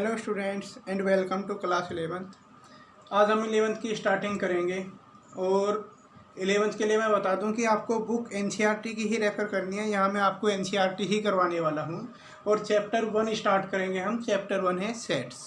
Hello students and welcome to class 11th। आज हम 11th की स्टार्टिंग करेंगे और 11th के लिए मैं बता दूं कि आपको बुक एनसीईआरटी की ही रेफ़र करनी है। यहाँ मैं आपको एनसीईआरटी ही करवाने वाला हूँ और चैप्टर 1 स्टार्ट करेंगे हम। चैप्टर 1 है सेट्स।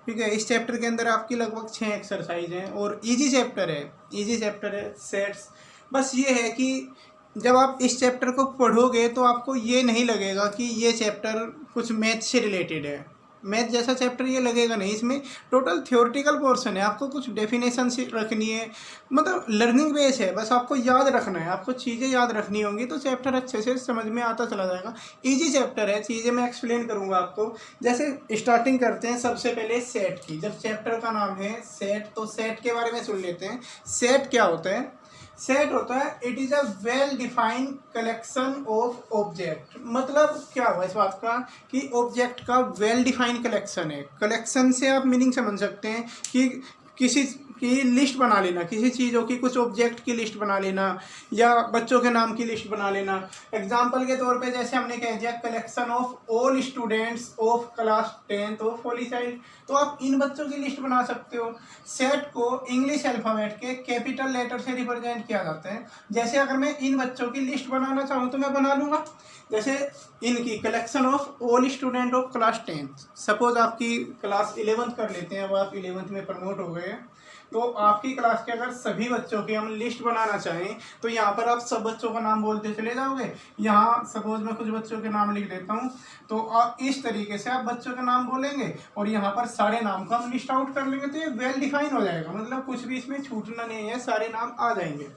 ठीक है, इस चैप्टर के अंदर आपकी लगभग 6 एक्सरसाइज हैं और इजी चैप्टर है सेट्स। बस ये है कि जब आप इस चैप्टर को पढ़ोगे तो आपको ये नहीं लगेगा कि ये चैप्टर कुछ मैथ से रिलेटेड है। मैथ जैसा चैप्टर ये लगेगा नहीं। इसमें टोटल थ्योरेटिकल पोर्शन है, आपको कुछ डेफिनेशन रखनी है, मतलब लर्निंग बेस है। बस आपको याद रखना है, आपको चीज़ें याद रखनी होंगी तो चैप्टर अच्छे से समझ में आता चला जाएगा। इजी चैप्टर है, चीज़ें मैं एक्सप्लेन करूँगा आपको। जैसे स्टार्टिंग करते हैं सबसे पहले सेट की। जब चैप्टर का नाम है सेट तो सेट के बारे में सुन लेते हैं। सेट क्या होता है? सेट होता है it is a well defined collection of object. मतलब क्या हुआ इस बात का कि ऑब्जेक्ट का वेल डिफाइंड कलेक्शन है। कलेक्शन से आप मीनिंग समझ सकते हैं कि किसी की लिस्ट बना लेना, किसी चीज़ों की, कुछ ऑब्जेक्ट की लिस्ट बना लेना या बच्चों के नाम की लिस्ट बना लेना। एग्जाम्पल के तौर पे जैसे हमने कह दिया collection of all students of class 10th of Holi child, तो आप इन बच्चों की लिस्ट बना सकते हो। सेट को इंग्लिश अल्फ़ाबेट के कैपिटल लेटर से रिप्रेजेंट किया जाता है। जैसे अगर मैं इन बच्चों की लिस्ट बनाना चाहूँ तो मैं बना लूँगा। जैसे इनकी collection of all student of class 10th। Suppose आपकी क्लास 11th कर लेते हैं, अब आप 11th में प्रमोट हो गए हैं, तो आपकी क्लास के अगर सभी बच्चों की हम लिस्ट बनाना चाहें तो यहाँ पर आप सब बच्चों का नाम बोलते चले जाओगे। यहाँ सपोज मैं कुछ बच्चों के नाम लिख देता हूँ, तो आप इस तरीके से आप बच्चों के नाम बोलेंगे और यहाँ पर सारे नाम का हम लिस्ट आउट कर लेंगे, तो ये वेल डिफाइन हो जाएगा। मतलब कुछ भी इसमें छूटना नहीं है, सारे नाम आ जाएंगे।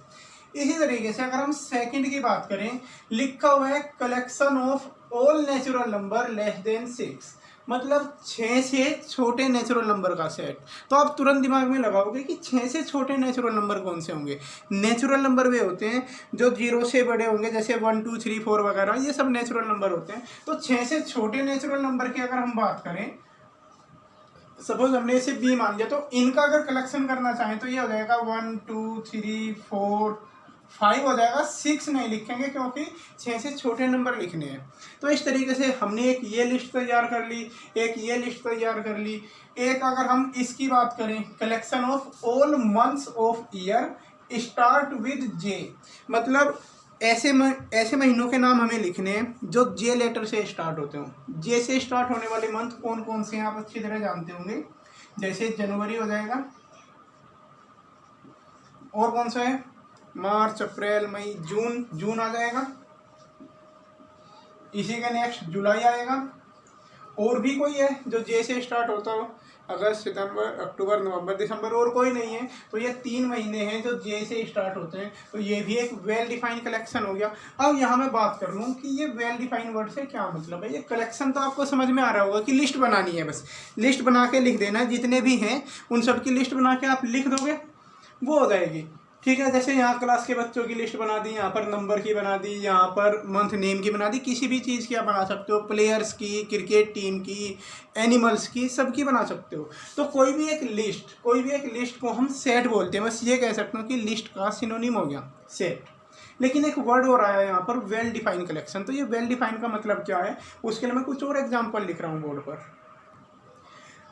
इसी तरीके से अगर हम सेकंड की बात करें, लिखा हुआ है collection of all natural number less than 6, मतलब 6 से छोटे नेचुरल नंबर का सेट। तो आप तुरंत दिमाग में लगाओगे कि 6 से छोटे नेचुरल नंबर कौन से होंगे। नेचुरल नंबर वे होते हैं जो 0 से बड़े होंगे, जैसे 1 2 3 4 वगैरह, ये सब नेचुरल नंबर होते हैं। तो 6 से छोटे नेचुरल नंबर की अगर हम बात करें, सपोज हमने इसे बी मान लिया, तो इनका अगर कलेक्शन करना चाहें तो ये हो जाएगा 1 2 3 4 5 हो जाएगा। 6 नहीं लिखेंगे क्योंकि 6 से छोटे नंबर लिखने हैं। तो इस तरीके से हमने एक ये लिस्ट तैयार कर ली, एक ये लिस्ट तैयार कर ली। एक अगर हम इसकी बात करें, collection of all months of year start with J, मतलब ऐसे महीनों के नाम हमें लिखने हैं जो जे लेटर से स्टार्ट होते हों। जे से स्टार्ट होने वाले मंथ कौन कौन से हैं आप अच्छी तरह जानते होंगे। जैसे जनवरी हो जाएगा, और कौन सा है, मार्च अप्रैल मई जून आ जाएगा। इसी का नेक्स्ट जुलाई आएगा। और भी कोई है जो जे से स्टार्ट होता हो, अगस्त सितंबर अक्टूबर नवंबर दिसंबर, और कोई नहीं है। तो ये 3 महीने हैं जो जे से स्टार्ट होते हैं। तो ये भी एक वेल डिफाइंड कलेक्शन हो गया। अब यहाँ मैं बात कर लूँ कि ये वेल डिफाइंड वर्ड से क्या मतलब है। ये कलेक्शन तो आपको समझ में आ रहा होगा कि लिस्ट बनानी है, बस लिस्ट बना के लिख देना, जितने भी हैं उन सब की लिस्ट बना के आप लिख दोगे, वो हो जाएगी। ठीक है, जैसे यहाँ क्लास के बच्चों की लिस्ट बना दी, यहाँ पर नंबर की बना दी, यहाँ पर मंथ नेम की बना दी, किसी भी चीज़ की आप बना सकते हो, प्लेयर्स की, क्रिकेट टीम की, एनिमल्स की, सबकी बना सकते हो। तो कोई भी एक लिस्ट को हम सेट बोलते हैं। बस ये कह सकते हो कि लिस्ट का सिनोनिम हो गया सेट। लेकिन एक वर्ड और आया यहाँ पर, वेल डिफाइंड कलेक्शन। तो ये वेल डिफाइंड का मतलब क्या है, उसके लिए मैं कुछ और एग्जाम्पल लिख रहा हूँ बोर्ड पर।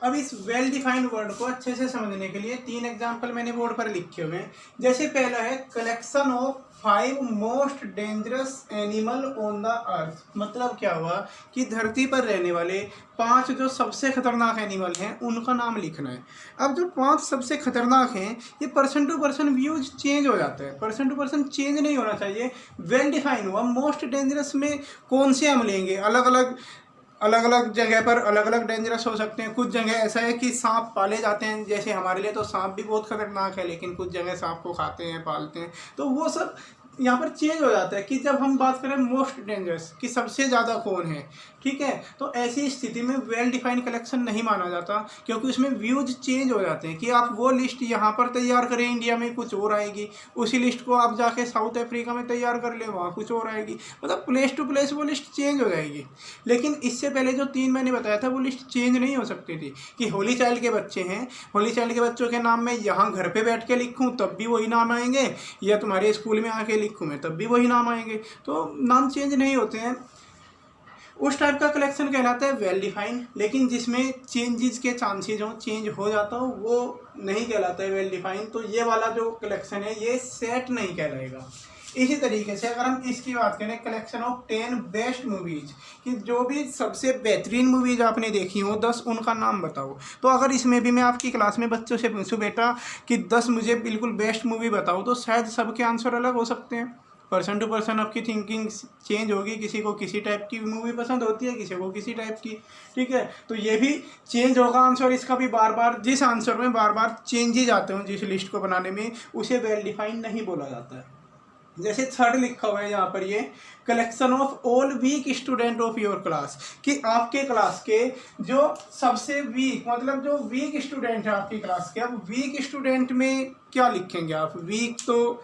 अब इस वेल डिफाइंड वर्ड को अच्छे से समझने के लिए 3 एग्जाम्पल मैंने बोर्ड पर लिखे हुए हैं। जैसे पहला है collection of 5 most dangerous animal on the earth. मतलब क्या हुआ कि धरती पर रहने वाले 5 जो सबसे खतरनाक एनिमल हैं उनका नाम लिखना है। अब जो 5 सबसे खतरनाक हैं, ये person to person views change हो जाता है, पर्सन टू पर्सन चेंज नहीं होना चाहिए। वेल डिफाइन हुआ। मोस्ट डेंजरस में कौन से हम लेंगे, अलग अलग जगह पर अलग अलग डेंजरस हो सकते हैं। कुछ जगह ऐसा है कि सांप पाले जाते हैं, जैसे हमारे लिए तो सांप भी बहुत खतरनाक है, लेकिन कुछ जगह सांप को खाते हैं, पालते हैं। तो वो सब यहाँ पर चेंज हो जाता है कि जब हम बात करें मोस्ट डेंजरस कि सबसे ज़्यादा कौन है। ठीक है, तो ऐसी स्थिति में वेल डिफाइंड कलेक्शन नहीं माना जाता, क्योंकि उसमें व्यूज चेंज हो जाते हैं कि आप वो लिस्ट यहाँ पर तैयार करें इंडिया में कुछ और आएगी, उसी लिस्ट को आप जाके साउथ अफ्रीका में तैयार कर ले, वहाँ कुछ और आएगी। मतलब प्लेस टू प्लेस वो लिस्ट चेंज हो जाएगी। लेकिन इससे पहले जो 3 मैंने बताया था वो लिस्ट चेंज नहीं हो सकती थी कि होली चाइल्ड के बच्चे हैं, होली चाइल्ड के बच्चों के नाम मैं यहाँ घर पर बैठ के लिखूँ तब भी वही नाम आएंगे, या तुम्हारे स्कूल में आके लिखूँ मैं तब भी वही नाम आएंगे। तो नाम चेंज नहीं होते हैं। उस टाइप का कलेक्शन कहलाता है वेल डिफाइंड, लेकिन जिसमें चेंजेस के चांसेज हो, चेंज हो जाता हो, वो नहीं कहलाता है वेल डिफाइंड। तो ये वाला जो कलेक्शन है ये सेट नहीं कहलाएगा। इसी तरीके से अगर हम इसकी बात करें, कलेक्शन ऑफ 10 बेस्ट मूवीज, कि जो भी सबसे बेहतरीन मूवीज आपने देखी हो 10 उनका नाम बताओ। तो अगर इसमें भी मैं आपकी क्लास में बच्चों से पूछूं बेटा कि 10 मुझे बिल्कुल बेस्ट मूवी बताओ, तो शायद सबके आंसर अलग हो सकते हैं। पर्सन टू पर्सन आपकी थिंकिंग चेंज होगी, किसी को किसी टाइप की मूवी पसंद होती है, किसी को किसी टाइप की, ठीक है। तो ये भी चेंज होगा आंसर इसका भी, बार बार जिस आंसर में बार बार चेंजेज आते हो जिस लिस्ट को बनाने में, उसे वेल डिफाइंड नहीं बोला जाता है। जैसे थर्ड लिखा हुआ है यहाँ पर, ये collection of all week student of your class, कि आपके क्लास के जो सबसे वीक, मतलब जो वीक स्टूडेंट है आपकी क्लास के। अब वीक स्टूडेंट में क्या लिखेंगे आप? वीक तो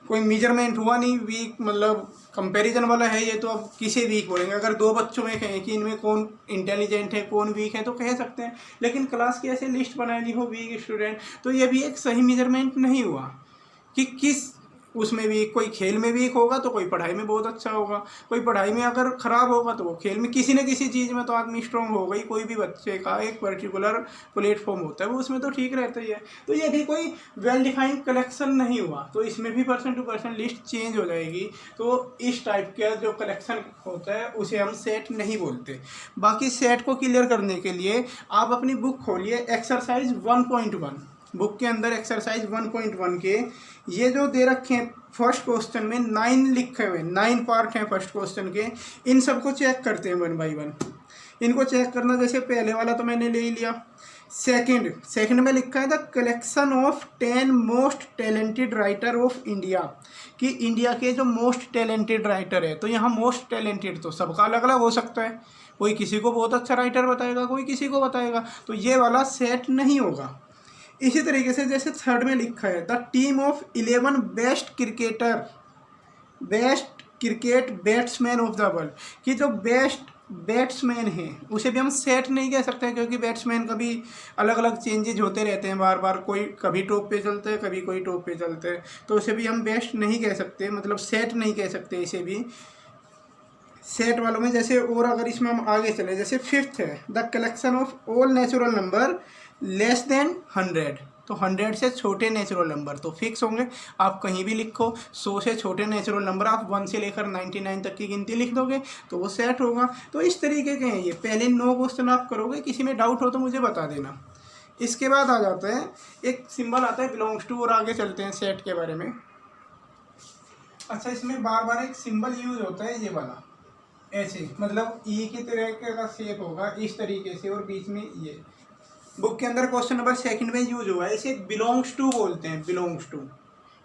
कोई मेजरमेंट हुआ नहीं, वीक मतलब कंपैरिजन वाला है ये, तो अब किसे वीक बोलेंगे? अगर दो बच्चों में कहें कि इनमें कौन इंटेलिजेंट है कौन वीक है तो कह सकते हैं, लेकिन क्लास की ऐसे लिस्ट बनाई हो वीक स्टूडेंट, तो ये भी एक सही मेजरमेंट नहीं हुआ कि किस उसमें भी। कोई खेल में वीक होगा तो कोई पढ़ाई में बहुत अच्छा होगा, कोई पढ़ाई में अगर ख़राब होगा तो वो खेल में, किसी न किसी चीज़ में तो आदमी स्ट्रॉन्ग होगा ही। कोई भी बच्चे का एक पर्टिकुलर प्लेटफॉर्म होता है वो उसमें तो ठीक रहता ही है। तो ये भी कोई वेल डिफाइंड कलेक्शन नहीं हुआ, तो इसमें भी person to person list change हो जाएगी। तो इस टाइप का जो कलेक्शन होता है उसे हम सेट नहीं बोलते। बाकी सेट को क्लियर करने के लिए आप अपनी बुक खोलिए, एक्सरसाइज 1.1, बुक के अंदर एक्सरसाइज 1.1 के ये जो दे रखे हैं फर्स्ट क्वेश्चन में 9 लिखे हुए, 9 पार्ट हैं फर्स्ट क्वेश्चन के। इन सबको चेक करते हैं 1 बाई 1। इनको चेक करना, जैसे पहले वाला तो मैंने ले ही लिया। सेकंड में लिखा है the collection of 10 most talented writer of India, कि इंडिया के जो मोस्ट टैलेंटेड राइटर है। तो यहाँ मोस्ट टैलेंटेड तो सबका अलग अलग हो सकता है, कोई किसी को बहुत अच्छा राइटर बताएगा, कोई किसी को बताएगा, तो ये वाला सेट नहीं होगा। इसी तरीके से जैसे थर्ड में लिखा है the team of 11 best cricket batsman of the world, कि जो बेस्ट बैट्समैन है उसे भी हम सेट नहीं कह सकते हैं, क्योंकि बैट्समैन का भी अलग अलग चेंजेज होते रहते हैं बार बार, कोई कभी टॉप पे चलते हैं कभी कोई टॉप पे चलते हैं, तो उसे भी हम बेस्ट नहीं कह सकते, मतलब सेट नहीं कह सकते इसे भी सेट वालों में। जैसे और अगर इसमें हम आगे चले, जैसे फिफ्थ है the collection of all natural number less than 100, तो 100 से छोटे नेचुरल नंबर तो फिक्स होंगे, आप कहीं भी लिखो 100 से छोटे नेचुरल नंबर, आप 1 से लेकर 99 तक की गिनती लिख दोगे तो वो सेट होगा। तो इस तरीके के हैं ये। पहले 9 क्वेश्चन आप करोगे, किसी में डाउट हो तो मुझे बता देना। इसके बाद आ जाता है एक सिंबल आता है बिलोंग्स टू, और आगे चलते हैं सेट के बारे में। अच्छा, इसमें बार बार एक सिंबल यूज होता है, ये वाला ऐसे, मतलब ई की तरह का शेप होगा इस तरीके से, और बीच में ये बुक के अंदर क्वेश्चन नंबर 2 में यूज हुआ है। इसे बिलोंग्स टू बोलते हैं, बिलोंग्स टू,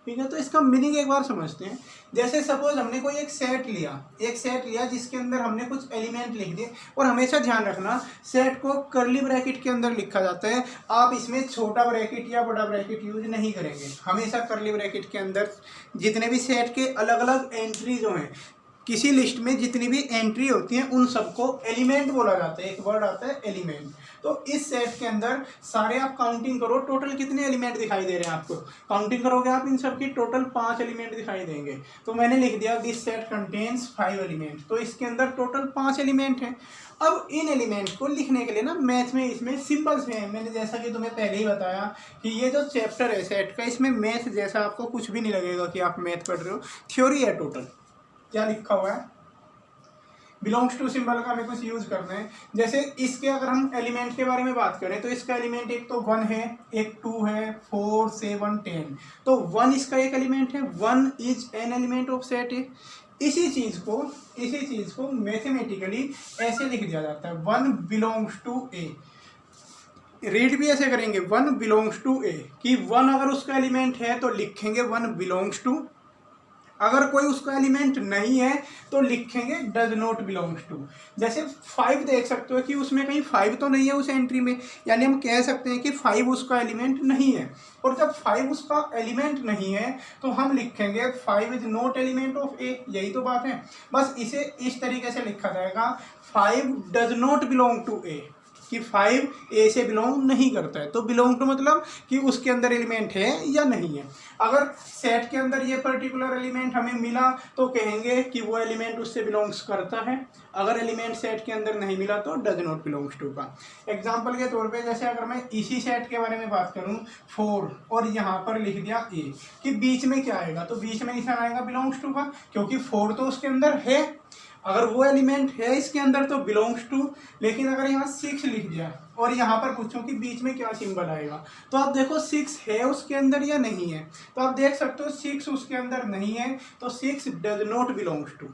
ठीक है। तो इसका मीनिंग एक बार समझते हैं। जैसे सपोज हमने कोई एक सेट लिया जिसके अंदर हमने कुछ एलिमेंट लिख दिए, और हमेशा ध्यान रखना सेट को कर्ली ब्रैकेट के अंदर लिखा जाता है। आप इसमें छोटा ब्रैकेट या बड़ा ब्रैकेट यूज नहीं करेंगे, हमेशा कर्ली ब्रैकेट के अंदर जितने भी सेट के अलग अलग एंट्री जो हैं, किसी लिस्ट में जितनी भी एंट्री होती हैं उन सबको एलिमेंट बोला जाता है, एक वर्ड आता है एलिमेंट। तो इस सेट के अंदर सारे आप काउंटिंग करो, टोटल कितने एलिमेंट दिखाई दे रहे हैं आपको, काउंटिंग करोगे आप इन सब की टोटल 5 एलिमेंट दिखाई देंगे। तो मैंने लिख दिया दिस सेट कंटेन्स 5 एलिमेंट, तो इसके अंदर टोटल 5 एलिमेंट हैं। अब इन एलिमेंट को लिखने के लिए ना मैथ में इसमें सिंबल्स में है, मैंने जैसा कि तुम्हें पहले ही बताया कि ये जो चैप्टर है सेट का, इसमें मैथ जैसा आपको कुछ भी नहीं लगेगा कि आप मैथ पढ़ रहे हो, थ्योरी है टोटल। क्या लिखा हुआ है, बिलोंग्स टू सिंबल का हमें कुछ यूज करना है। जैसे इसके अगर हम एलिमेंट के बारे में बात करें तो इसका एलिमेंट एक तो 1 है, एक 2 है, 4, 7, 10, तो 1 इसका एक एलिमेंट है, 1 is an element of set है। इसी चीज को मैथमेटिकली ऐसे लिख दिया जाता है 1 बिलोंग्स टू ए। रीड भी ऐसे करेंगे 1 बिलोंग्स टू ए, कि 1 अगर उसका एलिमेंट है तो लिखेंगे 1 बिलोंग्स टू, अगर कोई उसका एलिमेंट नहीं है तो लिखेंगे डज नॉट बिलोंग्स टू। जैसे 5 देख सकते हो कि उसमें कहीं 5 तो नहीं है उस एंट्री में, यानी हम कह सकते हैं कि 5 उसका एलिमेंट नहीं है। और जब 5 उसका एलिमेंट नहीं है तो हम लिखेंगे 5 इज नॉट एलिमेंट ऑफ ए, यही तो बात है। बस इसे इस तरीके से लिखा जाएगा 5 डज नॉट बिलोंग टू ए। कि 5 ए से बिलोंग नहीं करता है। तो बिलोंग टू मतलब कि उसके अंदर एलिमेंट है या नहीं है। अगर सेट के अंदर ये पर्टिकुलर एलिमेंट हमें मिला तो कहेंगे कि वो एलिमेंट उससे बिलोंग्स करता है। अगर एलिमेंट सेट के अंदर नहीं मिला तो डज नॉट बिलोंग्स टू का। एग्जाम्पल के तौर पे जैसे अगर मैं इसी सेट के बारे में बात करूं 4 और यहाँ पर लिख दिया ए, कि बीच में क्या आएगा, तो बीच में निशान आएगा बिलोंग्स टू का, क्योंकि 4 तो उसके अंदर है। अगर वो एलिमेंट है इसके अंदर तो बिलोंग्स टू। लेकिन अगर यहाँ 6 लिख दिया और यहाँ पर पूछो कि बीच में क्या सिंबल आएगा, तो आप देखो 6 है उसके अंदर या नहीं है। तो आप देख सकते हो 6 उसके अंदर नहीं है, तो 6 does not belongs to.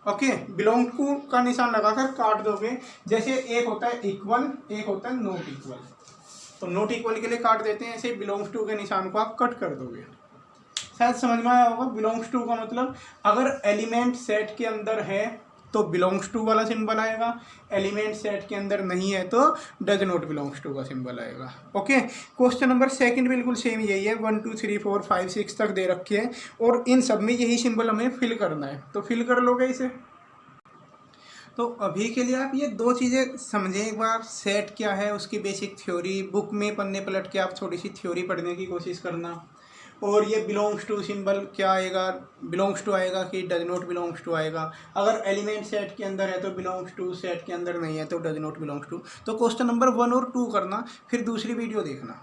Okay, belong to का निशान लगाकर काट दोगे। जैसे एक होता है इक्वल, एक होता है नॉट इक्वल, तो नॉट इक्वल के लिए काट देते हैं, ऐसे बिलोंग्स टू के निशान को आप कट कर दोगे। शायद समझ में आया होगा। बिलोंग्स टू का मतलब अगर एलिमेंट सेट के अंदर है तो बिलोंग्स टू वाला सिंबल आएगा, एलिमेंट सेट के अंदर नहीं है तो डज नॉट बिलोंग्स टू का सिंबल आएगा। ओके, क्वेश्चन नंबर सेकंड बिल्कुल सेम यही है। 1 2 3 4 5 6 तक दे रखे हैं और इन सब में यही सिंबल हमें फिल करना है, तो फिल कर लोगे इसे। तो अभी के लिए आप ये दो चीज़ें समझें एक बार, सेट क्या है उसकी बेसिक थ्योरी, बुक में पन्ने पलट के आप थोड़ी सी थ्योरी पढ़ने की कोशिश करना। और ये बिलोंग्स टू सिंबल क्या आएगा, बिलोंग्स टू आएगा कि डज नॉट बिलोंग्स टू आएगा। अगर एलिमेंट सेट के अंदर है तो बिलोंग्स टू, सेट के अंदर नहीं है तो डज नॉट बिलोंग्स टू। तो क्वेश्चन नंबर 1 और 2 करना, फिर दूसरी वीडियो देखना।